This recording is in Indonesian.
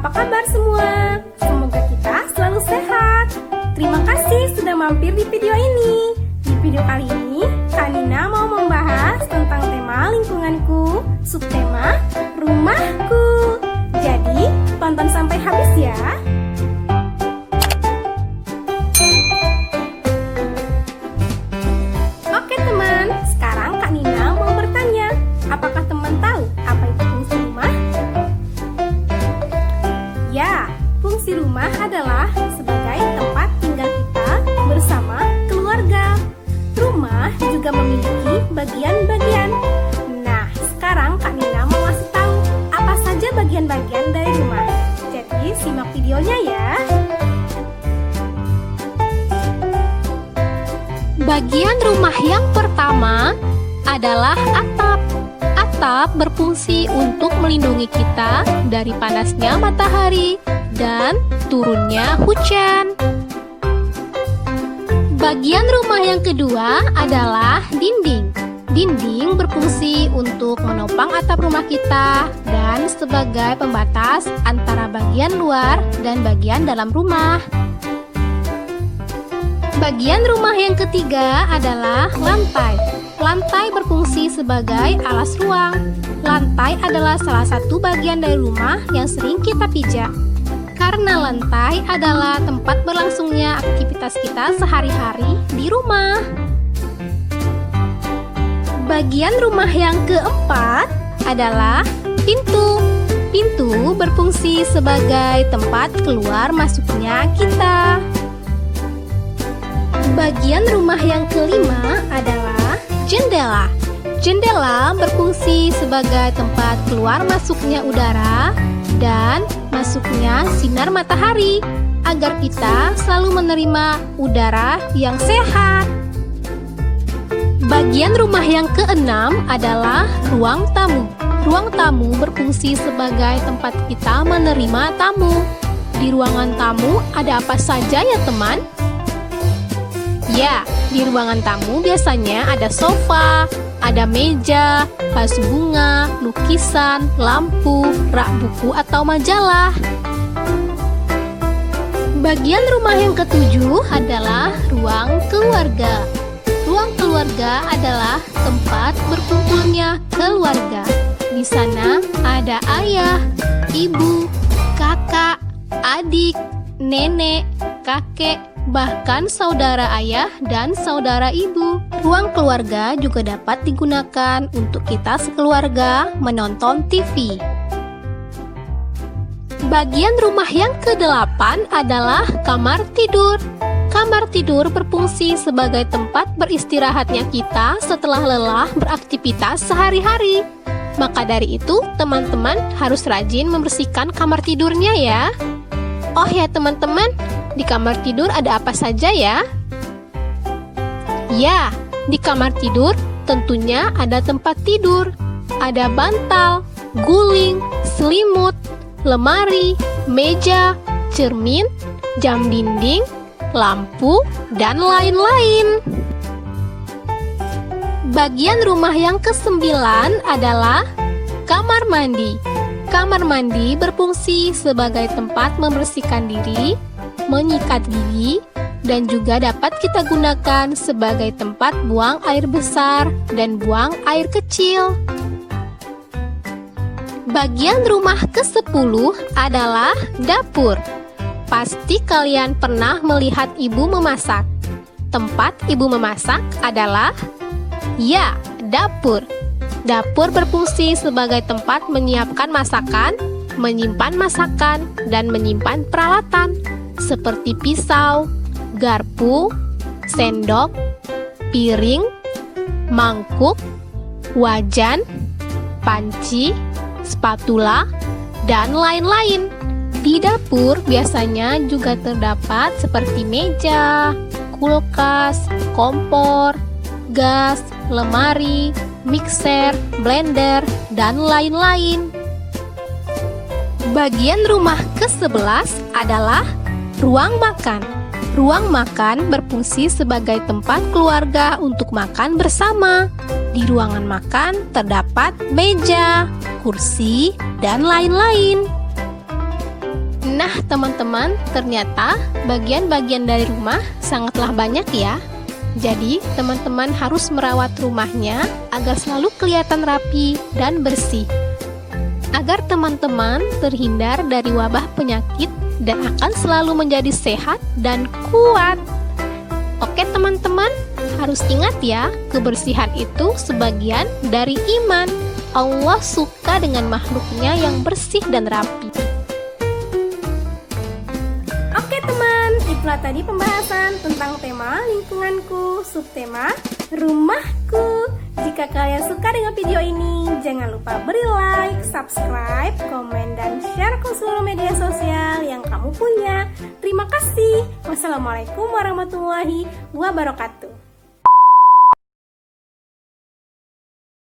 Apa kabar semua? Semoga kita selalu sehat. Terima kasih sudah mampir di video ini. Di video kali ini, Kak Nina mau membahas tentang tema lingkunganku, subtema rumahku. Jadi, tonton sampai habis ya. Oke teman, sekarang Kak Nina mau bertanya, apakah teman tahu apa itu fungsi rumah? Ya, fungsi rumah adalah sebagai tempat tinggal kita bersama keluarga. Rumah juga memiliki bagian-bagian. Nah, sekarang Kak Nina mau kasih tahu apa saja bagian-bagian dari rumah. Jadi, simak videonya ya. Bagian rumah yang pertama adalah atap. Atap berfungsi untuk melindungi kita dari panasnya matahari dan turunnya hujan. Bagian rumah yang kedua adalah dinding. Dinding berfungsi untuk menopang atap rumah kita dan sebagai pembatas antara bagian luar dan bagian dalam rumah. Bagian rumah yang ketiga adalah lantai. Lantai berfungsi sebagai alas ruang. Lantai adalah salah satu bagian dari rumah yang sering kita pijak. Karena lantai adalah tempat berlangsungnya aktivitas kita sehari-hari di rumah. Bagian rumah yang keempat adalah pintu. Pintu berfungsi sebagai tempat keluar masuknya kita. Bagian rumah yang kelima adalah jendela. Jendela berfungsi sebagai tempat keluar masuknya udara dan masuknya sinar matahari agar kita selalu menerima udara yang sehat. Bagian rumah yang keenam adalah ruang tamu. Ruang tamu berfungsi sebagai tempat kita menerima tamu. Di ruangan tamu ada apa saja ya teman? Ya, di ruangan tamu biasanya ada sofa, ada meja, vas bunga, lukisan, lampu, rak buku atau majalah. Bagian rumah yang ketujuh adalah ruang keluarga. Ruang keluarga adalah tempat berkumpulnya keluarga. Di sana ada ayah, ibu, kakak, adik, nenek, kakek, bahkan saudara ayah dan saudara ibu. Ruang keluarga juga dapat digunakan untuk kita sekeluarga menonton TV. Bagian rumah yang kedelapan adalah kamar tidur. Kamar tidur berfungsi sebagai tempat beristirahatnya kita setelah lelah beraktivitas sehari-hari. Maka dari itu, teman-teman harus rajin membersihkan kamar tidurnya ya. Oh ya teman-teman, di kamar tidur ada apa saja ya? Ya, di kamar tidur tentunya ada tempat tidur. Ada bantal, guling, selimut, lemari, meja, cermin, jam dinding, lampu, dan lain-lain. Bagian rumah yang kesembilan adalah kamar mandi. Kamar mandi berfungsi sebagai tempat membersihkan diri, menyikat gigi, dan juga dapat kita gunakan sebagai tempat buang air besar dan buang air kecil. Bagian rumah ke-10 adalah dapur. Pasti kalian pernah melihat ibu memasak. Tempat ibu memasak adalah, ya, dapur. Dapur berfungsi sebagai tempat menyiapkan masakan, menyimpan masakan, dan menyimpan peralatan seperti pisau, garpu, sendok, piring, mangkuk, wajan, panci, spatula, dan lain-lain. Di dapur biasanya juga terdapat seperti meja, kulkas, kompor, gas, lemari, mixer, blender, dan lain-lain. Bagian rumah ke-11 adalah ruang makan. Ruang makan berfungsi sebagai tempat keluarga untuk makan bersama. Di ruangan makan terdapat meja, kursi, dan lain-lain. Nah, teman-teman, ternyata bagian-bagian dari rumah sangatlah banyak ya. Jadi, teman-teman harus merawat rumahnya agar selalu kelihatan rapi dan bersih. Agar teman-teman terhindar dari wabah penyakit dan akan selalu menjadi sehat dan kuat. Oke teman-teman, harus ingat ya, kebersihan itu sebagian dari iman. Allah suka dengan makhluknya yang bersih dan rapi. Oke teman, itulah tadi pembahasan tentang tema lingkunganku, subtema rumahku. Jika kalian suka dengan video ini, jangan lupa beri like, subscribe, komen, dan share ke seluruh media sosial yang kamu punya. Terima kasih. Wassalamualaikum warahmatullahi wabarakatuh.